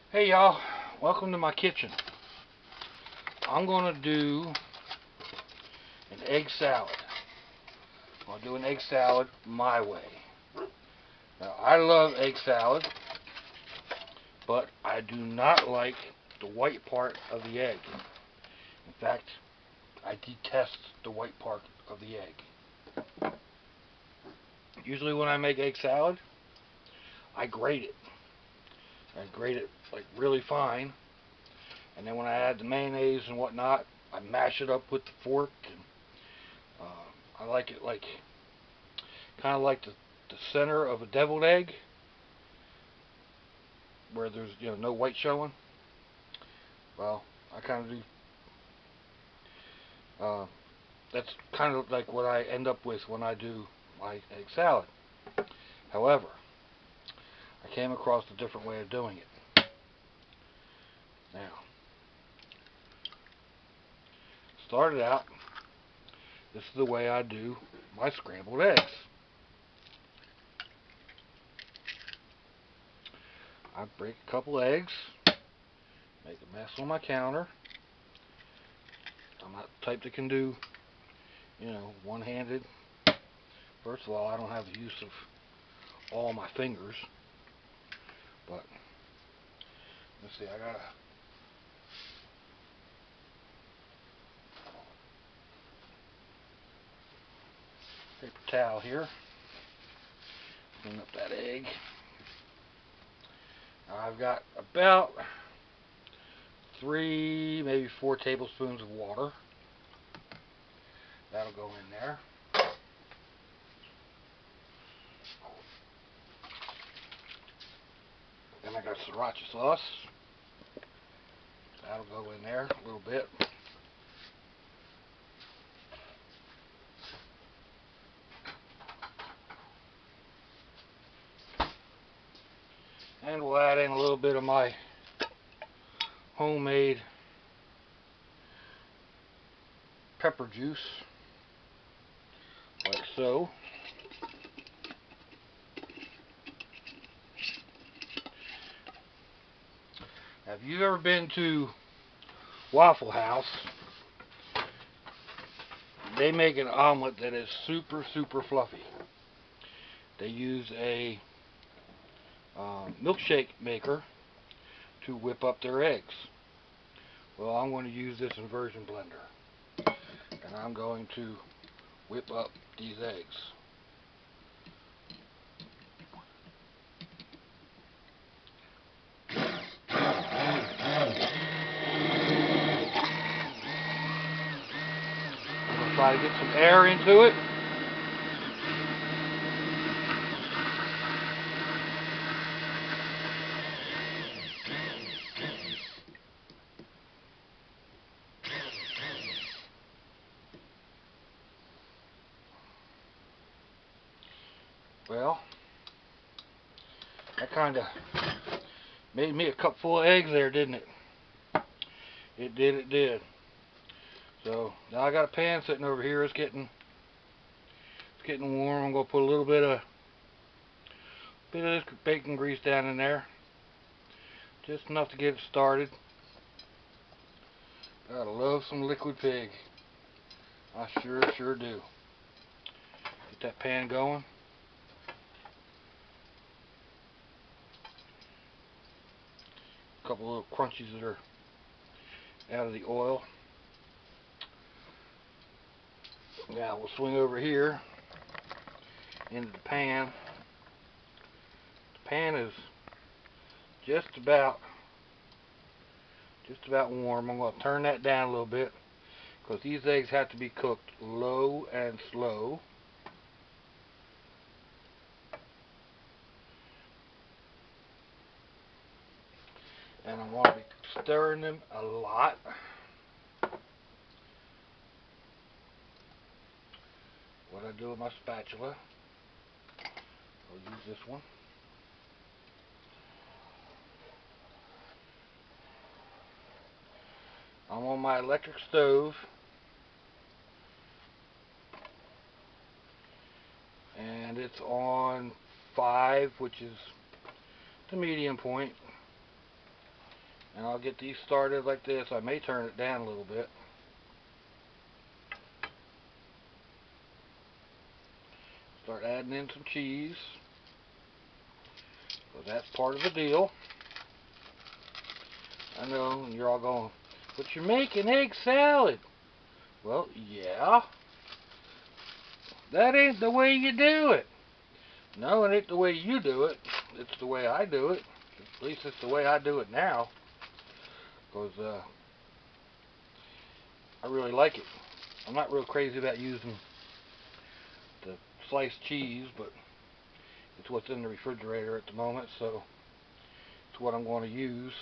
Hey y'all, welcome to my kitchen. I'm gonna do an egg salad. I'll do an egg salad my way. Now I love egg salad, but I do not like the white part of the egg. In fact, I detest the white part of the egg. Usually when I make egg salad, I grate it. I grate it like really fine, and then when I add the mayonnaise and whatnot, I mash it up with the fork. And I like it like kind of like the center of a deviled egg, where there's no white showing. Well, I kind of do. That's kind of like what I end up with when I do my egg salad. However, I came across a different way of doing it. Now, started out, this is the way I do my scrambled eggs. I break a couple eggs, make a mess on my counter. I'm not the type that can do, one-handed. First of all, I don't have the use of all my fingers. But let's see, I got a paper towel here. Clean up that egg. Now I've got about 3, maybe 4 tablespoons of water. That'll go in there. Then I got sriracha sauce. That'll go in there a little bit. And we'll add in a little bit of my homemade pepper juice, like so. Have you ever been to Waffle House? They make an omelet that is super, super fluffy. They use a milkshake maker to whip up their eggs. Well, I'm going to use this inversion blender, and I'm going to whip up these eggs. I'm going to try to get some air into it. Well, that kind of made me a cup full of eggs there, didn't it? It did. So now I got a pan sitting over here. It's getting warm. I'm gonna put a little bit of this bacon grease down in there, just enough to get it started. Gotta love some liquid pig. I sure do. Get that pan going. A couple little crunchies that are out of the oil. Now we'll swing over here into the pan. The pan is just about warm. I'm going to turn that down a little bit because these eggs have to be cooked low and slow. And I'm going to be stirring them a lot. What I do with my spatula, I'll use this one. I'm on my electric stove, and it's on 5, which is the medium point. And I'll get these started like this. I may turn it down a little bit. Start adding in some cheese. So that's part of the deal. I know you're all going, but you're making egg salad. Well, yeah. That ain't the way you do it. No, it ain't the way you do it. It's the way I do it. At least it's the way I do it now. Because I really like it. I'm not real crazy about using the sliced cheese, but it's what's in the refrigerator at the moment, so it's what I'm going to use.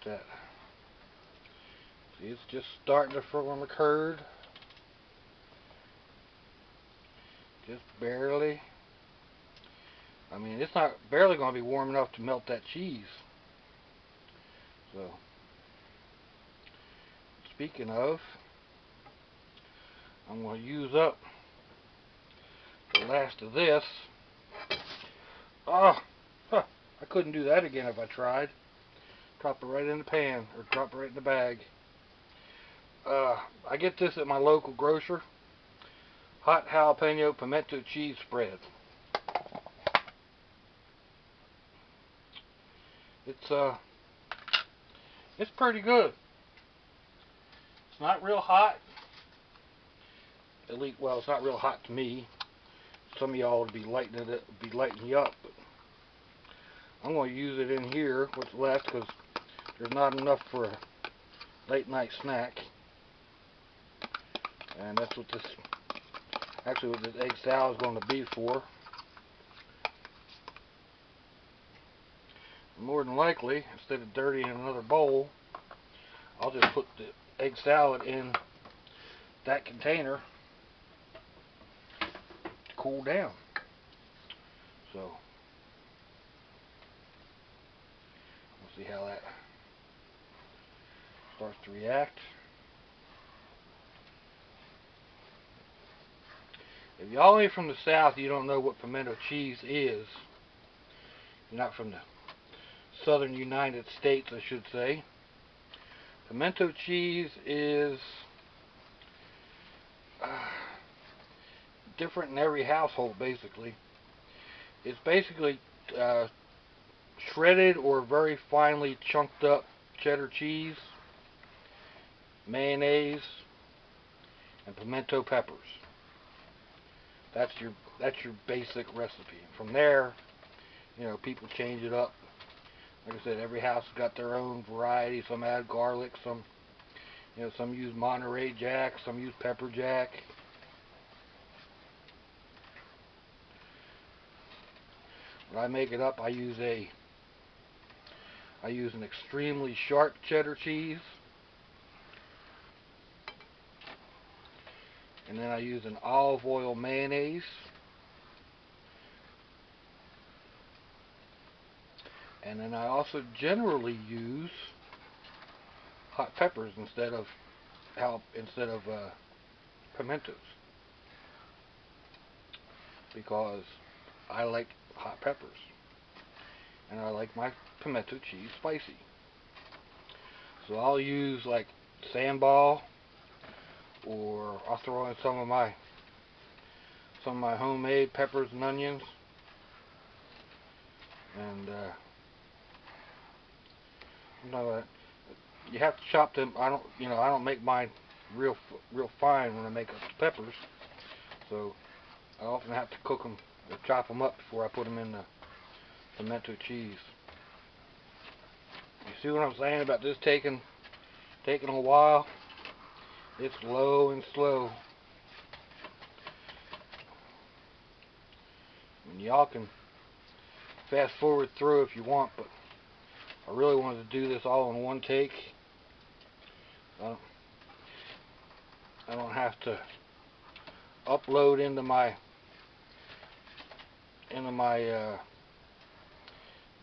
That. See, it's just starting to form a curd. Just barely. I mean, it's not barely going to be warm enough to melt that cheese. So, speaking of, I'm going to use up the last of this. Oh, huh, I couldn't do that again if I tried. Drop it right in the pan, or drop it right in the bag. I get this at my local grocer. Hot jalapeno pimento cheese spread. It's pretty good. It's not real hot. At least, well, it's not real hot to me. Some of y'all would be lighting you up, but I'm going to use it in here, what's left, because there's not enough for a late night snack. And that's what this, actually what this egg salad is going to be for. More than likely, instead of dirtying another bowl, I'll just put the egg salad in that container to cool down. So, we'll see how that starts to react. If y'all ain't from the South, you don't know what pimento cheese is. You're not from the southern United States, I should say. Pimento cheese is different in every household, basically. It's basically shredded or very finely chunked up cheddar cheese, mayonnaise, and pimento peppers. That's your basic recipe. From there, you know, people change it up. Like I said, every house has got their own variety. Some add garlic, some use Monterey Jack, some use pepper jack. When I make it up, I use an extremely sharp cheddar cheese, and then I use an olive oil mayonnaise, and then I also generally use hot peppers instead of pimentos, because I like hot peppers and I like my pimento cheese spicy. So I'll use like sambal, or I'll throw in some of my homemade peppers and onions, and you have to chop them. I don't make mine real fine when I make up the peppers, so I often have to cook them or chop them up before I put them in the pimento cheese. You see what I'm saying about this taking a while? It's low and slow. And y'all can fast forward through if you want, but I really wanted to do this all in one take. I don't have to upload into my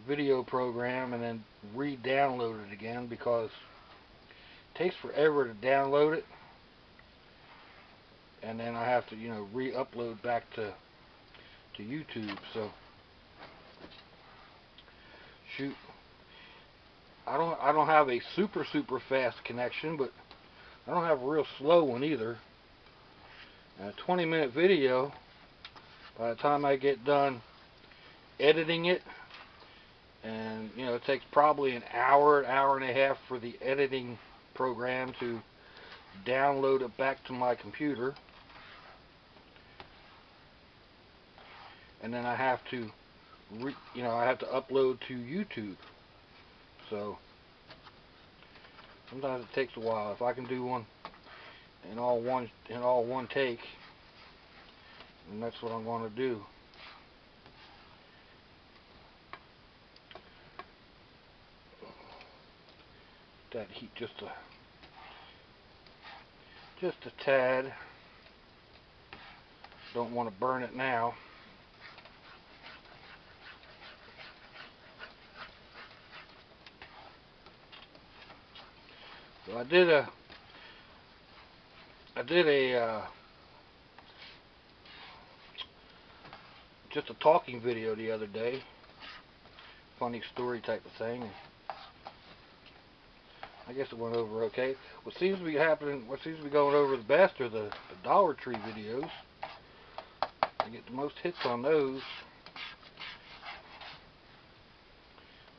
video program and then re-download it again, because takes forever to download it, and then I have to, you know, re-upload back to YouTube. So shoot, I don't have a super fast connection, but I don't have a real slow one either. And a 20-minute video, by the time I get done editing it, and you know, it takes probably an hour and a half for the editing program to download it back to my computer, and then I have to I have to upload to YouTube. So sometimes it takes a while. If I can do one in all one take, and that's what I'm going to do. That heat just a tad. Don't want to burn it now. So I did a just a talking video the other day, funny story type of thing. I guess it went over okay. What seems to be going over the best are the Dollar Tree videos. I get the most hits on those.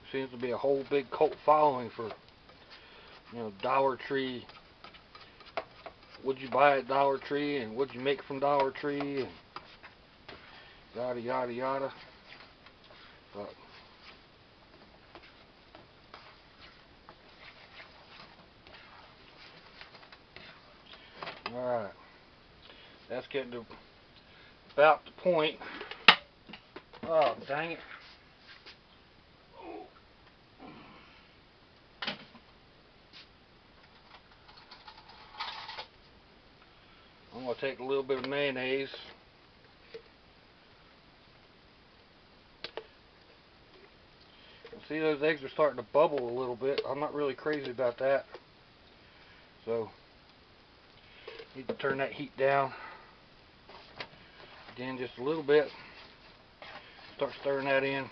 There seems to be a whole big cult following for, you know, Dollar Tree. What'd you buy at Dollar Tree, and what'd you make from Dollar Tree, and yada yada yada. But alright, that's getting to about the point. Oh, dang it. I'm going to take a little bit of mayonnaise. See, those eggs are starting to bubble a little bit. I'm not really crazy about that. So, need to turn that heat down again just a little bit. Start stirring that in.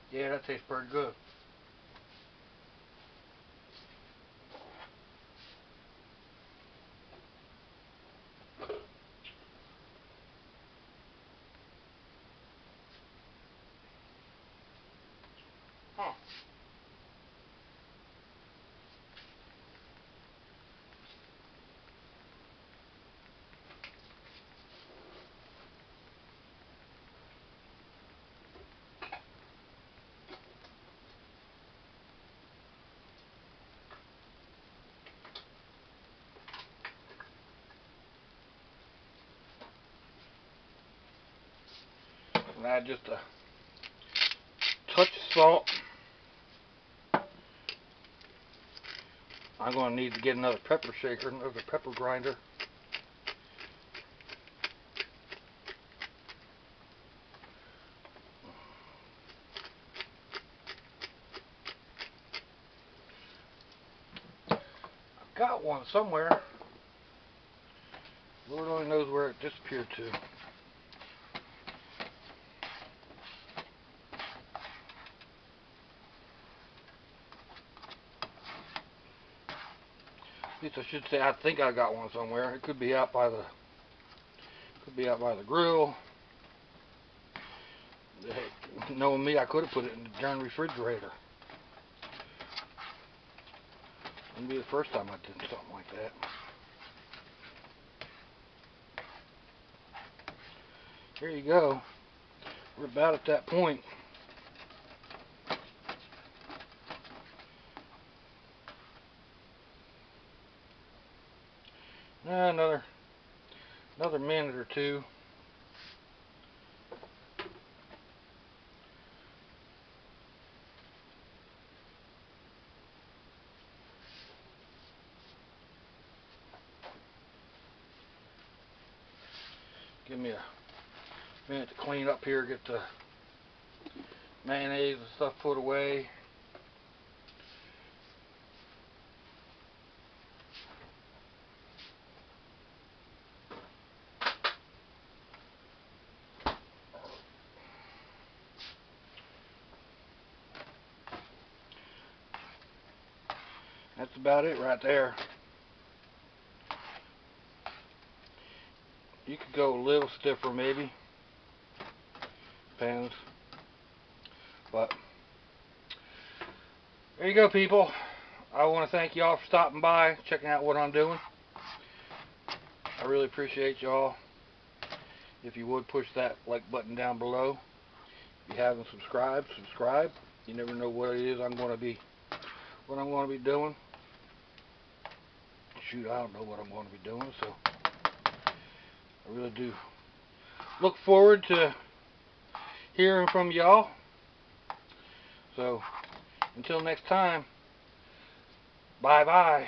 Yeah, that tastes pretty good. Huh. And add just a touch of salt. I'm going to need to get another pepper shaker, another pepper grinder. I've got one somewhere. Lord only knows where it disappeared to. At least I should say I think I got one somewhere. It could be out by the grill. Heck, knowing me, I could have put it in the darn refrigerator. Wouldn't be the first time I did something like that. There you go. We're about at that point. Another minute or two. Give me a minute to clean up here, get the mayonnaise and stuff put away. That's about it right there. You could go a little stiffer maybe. Depends. But there you go, people. I want to thank y'all for stopping by, checking out what I'm doing. I really appreciate y'all. If you would push that like button down below. If you haven't subscribed, subscribe. You never know what it is I'm going to be doing. Shoot, I don't know what I'm going to be doing, so I really do look forward to hearing from y'all. So until next time, bye bye.